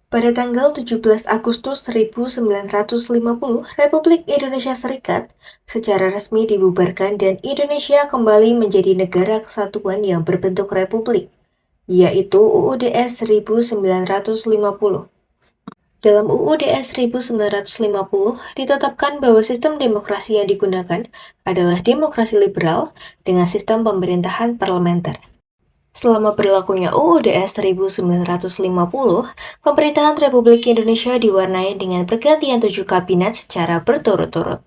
Pada tanggal 17 Agustus 1950, Republik Indonesia Serikat secara resmi dibubarkan dan Indonesia kembali menjadi negara kesatuan yang berbentuk republik, yaitu UUDS 1950. Dalam UUDS 1950, ditetapkan bahwa sistem demokrasi yang digunakan adalah demokrasi liberal dengan sistem pemerintahan parlementer. Selama berlakunya UUDS 1950, pemerintahan Republik Indonesia diwarnai dengan pergantian 7 kabinet secara berturut-turut.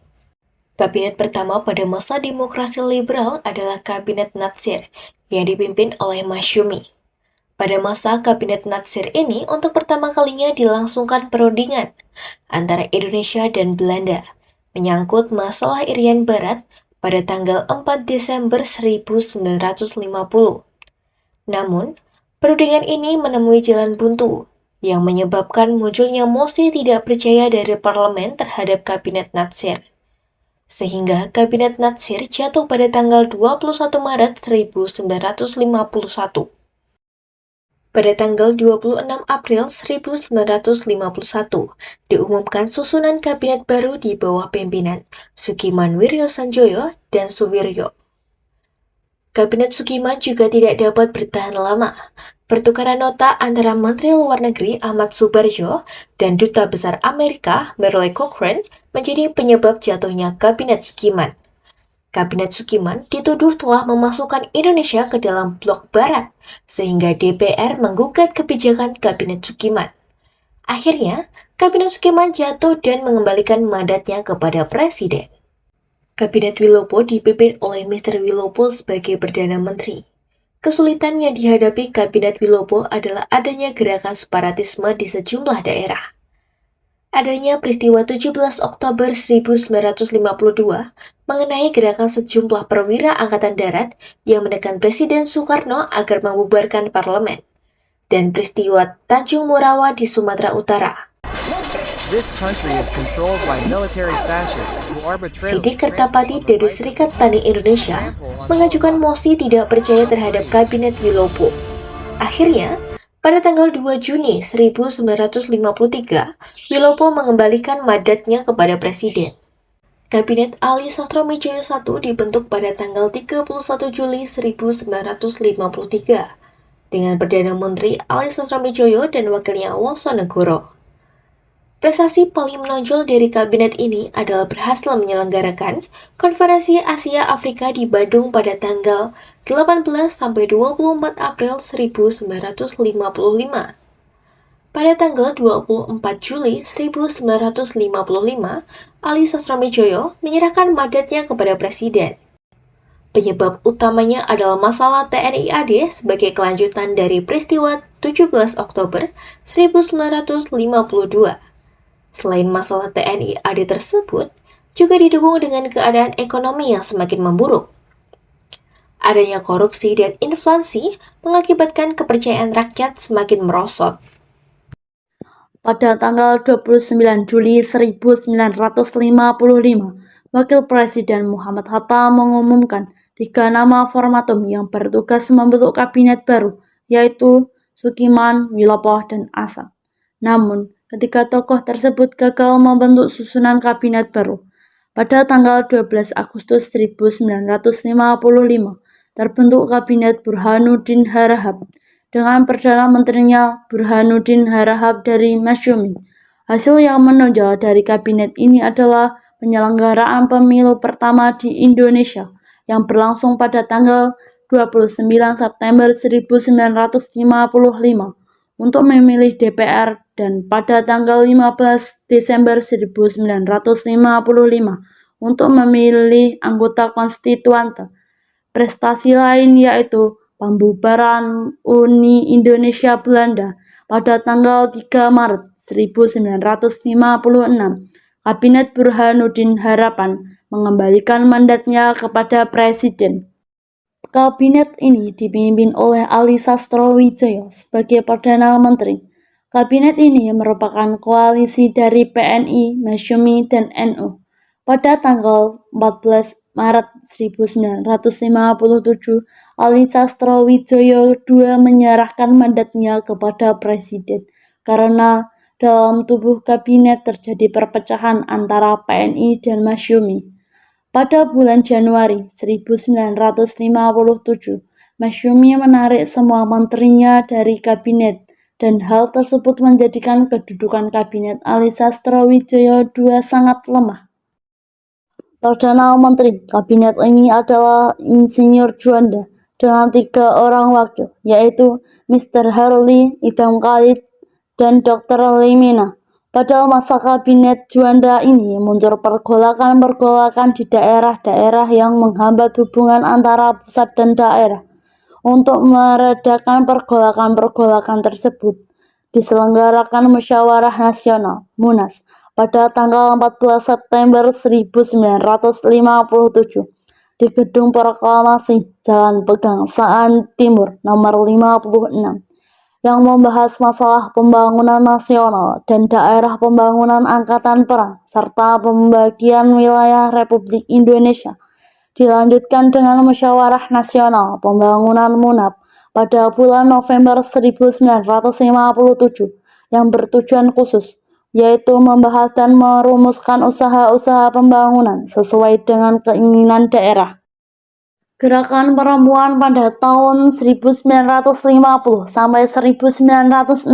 Kabinet pertama pada masa demokrasi liberal adalah Kabinet Natsir, yang dipimpin oleh Masyumi. Pada masa Kabinet Natsir ini, untuk pertama kalinya dilangsungkan perundingan antara Indonesia dan Belanda, menyangkut masalah Irian Barat pada tanggal 4 Desember 1950. Namun, perundingan ini menemui jalan buntu, yang menyebabkan munculnya mosi tidak percaya dari parlemen terhadap Kabinet Natsir. Sehingga Kabinet Natsir jatuh pada tanggal 21 Maret 1951. Pada tanggal 26 April 1951, diumumkan susunan kabinet baru di bawah pimpinan Sukiman Wiryosanjoyo dan Suwiryo. Kabinet Sukiman juga tidak dapat bertahan lama. Pertukaran nota antara Menteri Luar Negeri Ahmad Subarjo dan Duta Besar Amerika Merle Cochrane menjadi penyebab jatuhnya Kabinet Sukiman. Kabinet Sukiman dituduh telah memasukkan Indonesia ke dalam blok barat, sehingga DPR menggugat kebijakan Kabinet Sukiman. Akhirnya, Kabinet Sukiman jatuh dan mengembalikan mandatnya kepada Presiden. Kabinet Wilopo dipimpin oleh Mr. Wilopo sebagai Perdana Menteri. Kesulitan yang dihadapi Kabinet Wilopo adalah adanya gerakan separatisme di sejumlah daerah. Adanya peristiwa 17 Oktober 1952 mengenai gerakan sejumlah perwira Angkatan Darat yang menekan Presiden Soekarno agar membubarkan parlemen, dan peristiwa Tanjung Morawa di Sumatera Utara. Sidik Kertapati dari Serikat Tani Indonesia mengajukan mosi tidak percaya terhadap Kabinet Wilopo. Akhirnya, pada tanggal 2 Juni 1953, Wilopo mengembalikan mandatnya kepada Presiden. Kabinet Ali Sastroamidjojo I dibentuk pada tanggal 31 Juli 1953 dengan Perdana Menteri Ali Sastroamidjojo dan wakilnya Wongsonegoro. Prestasi paling menonjol dari kabinet ini adalah berhasil menyelenggarakan Konferensi Asia Afrika di Bandung pada tanggal 18–24 April 1955. Pada tanggal 24 Juli 1955, Ali Sastroamidjojo menyerahkan mandatnya kepada Presiden. Penyebab utamanya adalah masalah TNI AD sebagai kelanjutan dari peristiwa 17 Oktober 1952. Selain masalah TNI AD tersebut, juga didukung dengan keadaan ekonomi yang semakin memburuk. Adanya korupsi dan inflasi mengakibatkan kepercayaan rakyat semakin merosot. Pada tanggal 29 Juli 1955, Wakil Presiden Muhammad Hatta mengumumkan 3 nama formatum yang bertugas membentuk kabinet baru, yaitu Sukiman, Wilopo, dan Asa. Namun, ketiga tokoh tersebut gagal membentuk susunan kabinet baru. Pada tanggal 12 Agustus 1955, terbentuk Kabinet Burhanuddin Harahap dengan Perdana Menterinya Burhanuddin Harahap dari Masyumi. Hasil yang menonjol dari kabinet ini adalah penyelenggaraan pemilu pertama di Indonesia yang berlangsung pada tanggal 29 September 1955 untuk memilih DPR dan pada tanggal 15 Desember 1955 untuk memilih anggota konstituante. Prestasi lain yaitu pembubaran Uni Indonesia Belanda pada tanggal 3 Maret 1956. Kabinet Burhanuddin Harapan mengembalikan mandatnya kepada Presiden. Kabinet ini dipimpin oleh Ali Sastroamidjojo sebagai Perdana Menteri. Kabinet ini merupakan koalisi dari PNI, Masyumi, dan NU. Pada tanggal 14 Maret 1957, Ali Sastroamidjojo II menyerahkan mandatnya kepada Presiden karena dalam tubuh kabinet terjadi perpecahan antara PNI dan Masyumi. Pada bulan Januari 1957, Masyumi menarik semua menterinya dari kabinet, dan hal tersebut menjadikan kedudukan kabinet Ali Sastrowijoyo II sangat lemah. Perdana Menteri kabinet ini adalah Insinyur Juanda dengan 3 orang wakil, yaitu Mr. Harley, Idam Khalid, dan Dr. Limina. Pada masa kabinet Juanda ini muncul pergolakan-pergolakan di daerah-daerah yang menghambat hubungan antara pusat dan daerah. Untuk meredakan pergolakan-pergolakan tersebut, diselenggarakan Musyawarah Nasional (MUNAS) pada tanggal 14 September 1957 di Gedung Proklamasi Jalan Pegangsaan Timur nomor 56 yang membahas masalah pembangunan nasional dan daerah pembangunan angkatan perang serta pembagian wilayah Republik Indonesia. Dilanjutkan dengan Musyawarah Nasional Pembangunan MUNAP pada bulan November 1957 yang bertujuan khusus, yaitu membahas dan merumuskan usaha-usaha pembangunan sesuai dengan keinginan daerah. Gerakan perempuan pada tahun 1950 sampai 1960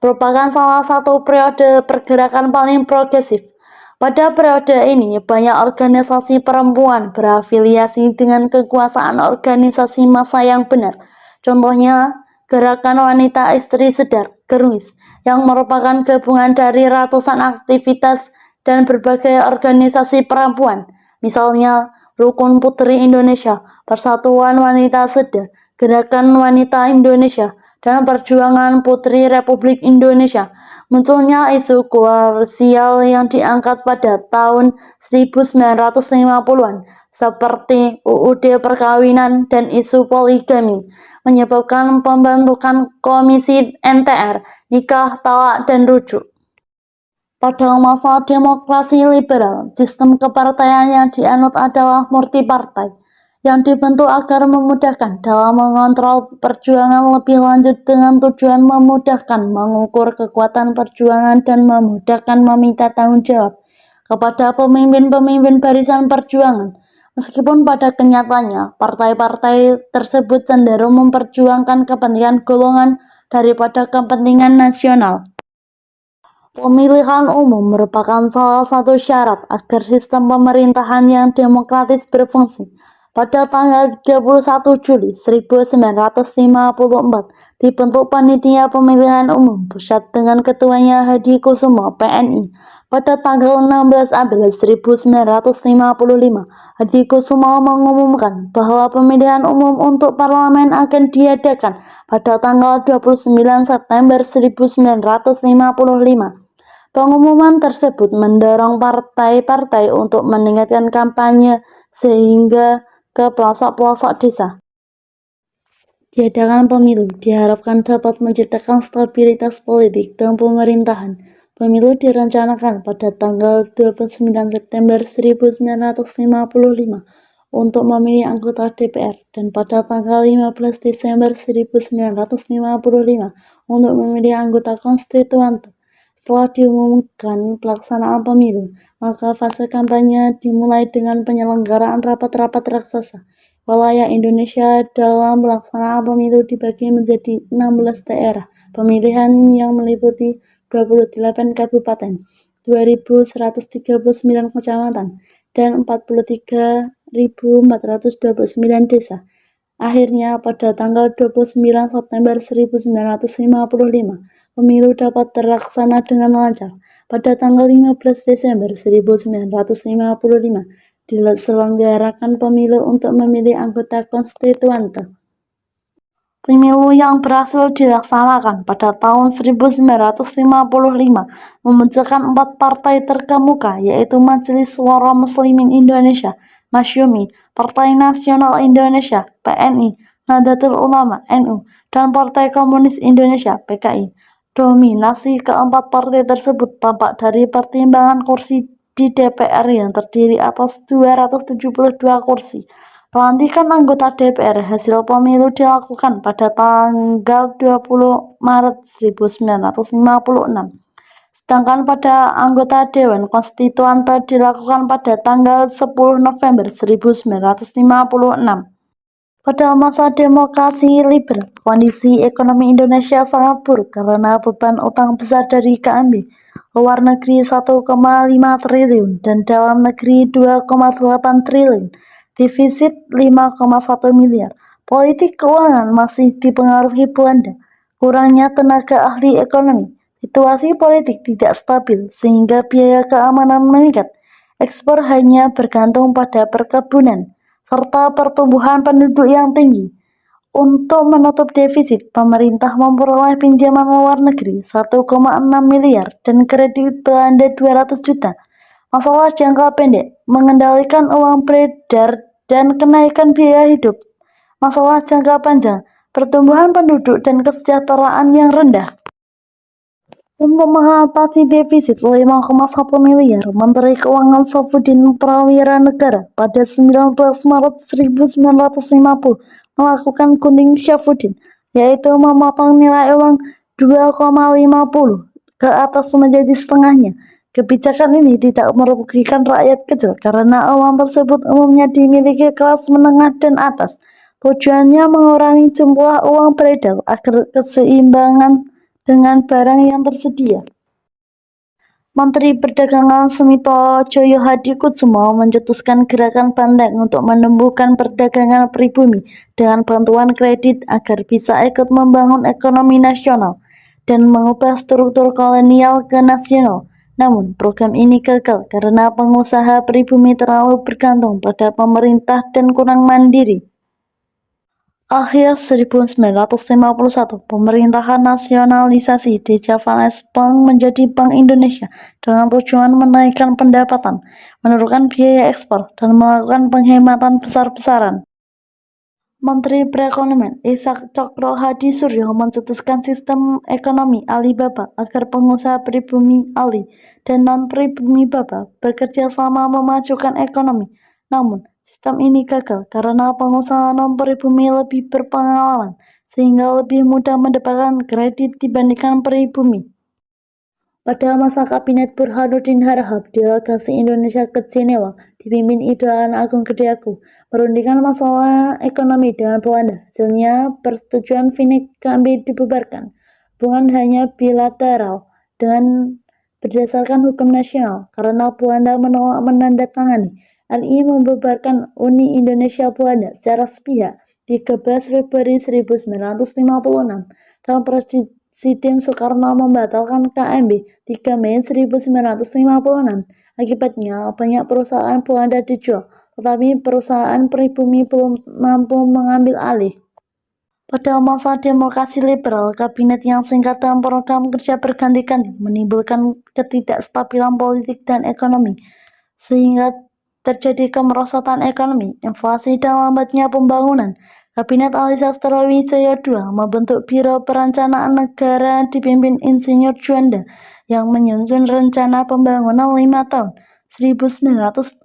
merupakan salah satu periode pergerakan paling progresif. Pada periode ini, banyak organisasi perempuan berafiliasi dengan kekuasaan organisasi massa yang benar. Contohnya, Gerakan Wanita Istri Sedar (GERWIS) yang merupakan gabungan dari ratusan aktivitas dan berbagai organisasi perempuan. Misalnya, Rukun Putri Indonesia, Persatuan Wanita Sedar, Gerakan Wanita Indonesia, dan Perjuangan Putri Republik Indonesia. Munculnya isu komersial yang diangkat pada tahun 1950-an seperti UUD perkawinan dan isu poligami, menyebabkan pembentukan Komisi NTR, nikah, talak, dan rujuk. Pada masa demokrasi liberal, sistem kepartaian yang dianut adalah multipartai, yang dibentuk agar memudahkan dalam mengontrol perjuangan lebih lanjut dengan tujuan memudahkan mengukur kekuatan perjuangan dan memudahkan meminta tanggung jawab kepada pemimpin-pemimpin barisan perjuangan. Meskipun pada kenyataannya, partai-partai tersebut cenderung memperjuangkan kepentingan golongan daripada kepentingan nasional. Pemilihan umum merupakan salah satu syarat agar sistem pemerintahan yang demokratis berfungsi. Pada tanggal 31 Juli 1954, dibentuk Panitia Pemilihan Umum Pusat dengan ketuanya Hadi Kusumo, PNI. Pada tanggal 16 April 1955, Hadi Kusumo mengumumkan bahwa pemilihan umum untuk parlemen akan diadakan pada tanggal 29 September 1955. Pengumuman tersebut mendorong partai-partai untuk meningkatkan kampanye sehingga ke pelosok-pelosok desa. Diadakan pemilu diharapkan dapat menciptakan stabilitas politik dan pemerintahan. Pemilu direncanakan pada tanggal 29 September 1955 untuk memilih anggota DPR dan pada tanggal 15 Desember 1955 untuk memilih anggota konstituante. Setelah diumumkan pelaksanaan pemilu, maka fase kampanye dimulai dengan penyelenggaraan rapat-rapat raksasa. Wilayah Indonesia dalam pelaksanaan pemilu dibagi menjadi 16 daerah pemilihan yang meliputi 28 kabupaten, 2.139 kecamatan, dan 43.429 desa. Akhirnya, pada tanggal 29 September 1955, pemilu dapat terlaksana dengan lancar. Pada tanggal 15 Desember 1955, diselenggarakan pemilu untuk memilih anggota konstituante. Pemilu yang berhasil dilaksanakan pada tahun 1955 memunculkan 4 partai terkemuka, yaitu Majelis Syuro Muslimin Indonesia, Masyumi, Partai Nasional Indonesia, PNI, Nahdlatul Ulama, NU, dan Partai Komunis Indonesia, PKI. Dominasi keempat partai tersebut tampak dari pertimbangan kursi di DPR yang terdiri atas 272 kursi. Pelantikan anggota DPR hasil pemilu dilakukan pada tanggal 20 Maret 1956. sedangkan pada anggota Dewan Konstituante dilakukan pada tanggal 10 November 1956. Pada masa demokrasi liberal, kondisi ekonomi Indonesia sangat buruk karena beban utang besar dari KMB, luar negeri 1,5 triliun dan dalam negeri 2,8 triliun, defisit 5,1 miliar. Politik keuangan masih dipengaruhi Belanda, kurangnya tenaga ahli ekonomi, situasi politik tidak stabil sehingga biaya keamanan meningkat, ekspor hanya bergantung pada perkebunan, serta pertumbuhan penduduk yang tinggi. Untuk menutup defisit, pemerintah memperoleh pinjaman luar negeri 1,6 miliar dan kredit Belanda 200 juta. Masalah jangka pendek, mengendalikan uang beredar dan kenaikan biaya hidup. Masalah jangka panjang, pertumbuhan penduduk dan kesejahteraan yang rendah. Untuk mengatasi defisit 5,1 miliar, Menteri Keuangan Saifuddin Prawira Negara pada 19 Maret 1950 melakukan gunting Saifuddin, yaitu memotong nilai uang 2,50 ke atas menjadi setengahnya. Kebijakan ini tidak merugikan rakyat kecil karena uang tersebut umumnya dimiliki kelas menengah dan atas. Tujuannya mengurangi jumlah uang beredar agar keseimbangan dengan barang yang tersedia. Menteri Perdagangan Sumito Djoyo Hadikusumo mencetuskan gerakan Banteng untuk menumbuhkan perdagangan pribumi dengan bantuan kredit agar bisa ikut membangun ekonomi nasional dan mengubah struktur kolonial ke nasional. Namun, program ini gagal karena pengusaha pribumi terlalu bergantung pada pemerintah dan kurang mandiri. Akhir 1951, pemerintahan nasionalisasi di Javanese Bank menjadi Bank Indonesia dengan tujuan menaikkan pendapatan, menurunkan biaya ekspor, dan melakukan penghematan besar-besaran. Menteri Perekonomian Ishak Cokro Hadi Suryo mencetuskan sistem ekonomi Alibaba agar pengusaha pribumi Ali dan non-pribumi Baba bekerja sama memajukan ekonomi. Namun, sistem ini gagal karena pengusaha non-pribumi lebih berpengalaman sehingga lebih mudah mendapatkan kredit dibandingkan pribumi. Pada masa Kabinet Burhanuddin Harahap, delegasi Indonesia ke Jenewa dipimpin Idolan Agung Gedeaku merundingkan masalah ekonomi dengan Belanda. Hasilnya, persetujuan Finek KMB dibubarkan. Hubungan hanya bilateral dengan berdasarkan hukum nasional karena Belanda menolak menandatangani. RI membubarkan Uni Indonesia Belanda secara sepihak 13 Februari 1956 dan Presiden Soekarno membatalkan KMB 3 Mei 1956. Akibatnya, banyak perusahaan Belanda dijual, tetapi perusahaan pribumi belum mampu mengambil alih. Pada masa demokrasi liberal, kabinet yang singkat dan program kerja berganti-ganti menimbulkan ketidakstabilan politik dan ekonomi, sehingga terjadi kemerosotan ekonomi, inflasi, dan lambatnya pembangunan. Kabinet Ali Sastrowijaya II membentuk Biro Perencanaan Negara dipimpin Insinyur Juanda yang menyusun rencana pembangunan 5 tahun 1956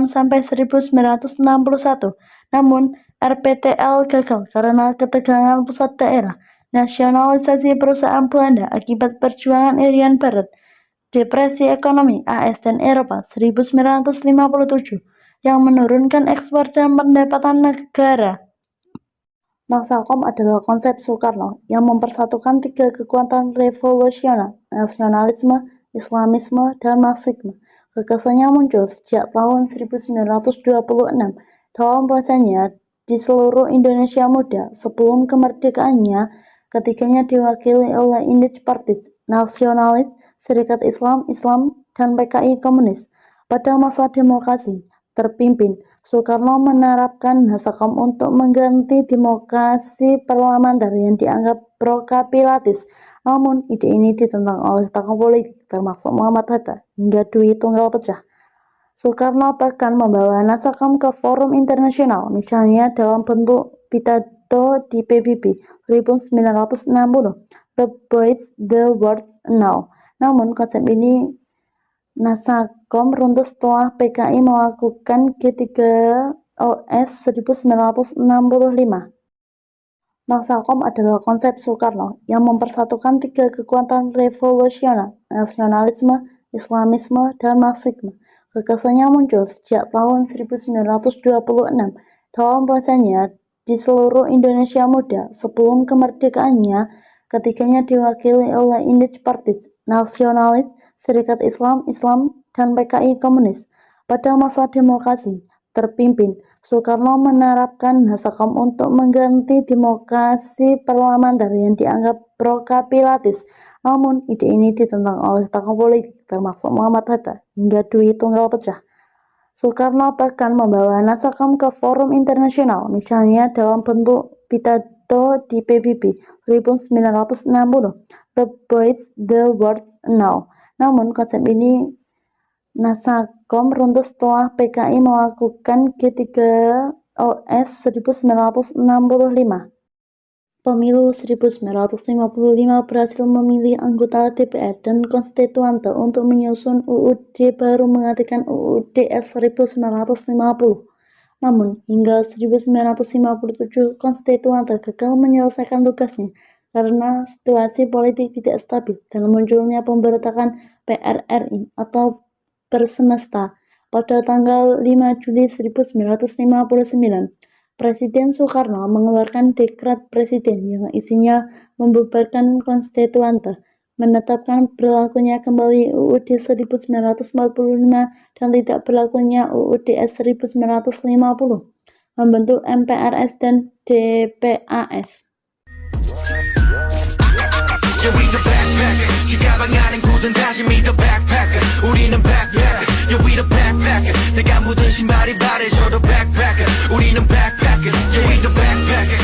sampai 1961. Namun, RPTL gagal karena ketegangan pusat daerah, nasionalisasi perusahaan Belanda akibat perjuangan Irian Barat, depresi ekonomi AS dan Eropa 1957 yang menurunkan ekspor dan pendapatan negara. Nasakom adalah konsep Soekarno yang mempersatukan tiga kekuatan revolusioner, nasionalisme, Islamisme, dan Marxisme. Gagasannya muncul sejak tahun 1926 dalam tulisannya di seluruh Indonesia Muda. Sebelum kemerdekaannya, ketiganya diwakili oleh Indich Partis, Nasionalis, Serikat Islam, dan PKI Komunis. Pada masa demokrasi terpimpin, Soekarno menerapkan Nasakom untuk mengganti demokrasi parlementer yang dianggap pro-kapitalis. Namun, ide ini ditentang oleh tokoh politik termasuk Muhammad Hatta hingga Dwi Tunggal pecah. Soekarno bahkan membawa Nasakom ke forum internasional, misalnya dalam bentuk pidato di PBB 1960, The Boys, The Words Now. Namun, konsep ini Nasakom runtuh setelah PKI melakukan G3OS 1965. Nasakom adalah konsep Soekarno yang mempersatukan tiga kekuatan revolusioner, nasionalisme, Islamisme, dan Marxisme. Gagasannya muncul sejak tahun 1926 dalam tulisannya di seluruh Indonesia Muda. Sebelum kemerdekaannya, ketiganya diwakili oleh Indich Partis, Nasionalis, Serikat Islam, dan PKI Komunis. Pada masa demokrasi terpimpin, Soekarno menerapkan Nasakom untuk mengganti demokrasi parlementer yang dianggap pro-kapitalis. Namun, ide ini ditentang oleh tokoh politik termasuk Muhammad Hatta hingga Dwi Tunggal pecah. Soekarno bahkan membawa Nasakom ke forum internasional, misalnya dalam bentuk pidato di PBB 1960, The Boys, The World Now. Namun, konsep ini Nasakom runtuh setelah PKI melakukan G3OS 1965. Pemilu 1955 berhasil memilih anggota DPR dan konstituante untuk menyusun UUD baru menggantikan UUD 1950. Namun, hingga 1957 konstituante gagal menyelesaikan tugasnya karena situasi politik tidak stabil dan munculnya pemberontakan PRRI atau Persemesta pada tanggal 5 Juli 1959. Presiden Soekarno mengeluarkan dekret presiden yang isinya membubarkan konstituante, menetapkan berlakunya kembali UUD 1945 dan tidak berlakunya UUD 1950, membentuk MPRS dan DPAS. Yeah, we the backpacker. 지가방 안엔 굳은 다시 믿어 backpacker. 우리는 backpackers. Yeah, we the backpacker. 내가 묻은 신발이 바래져도 backpacker. 우리는 backpackers. Yeah, we the backpacker.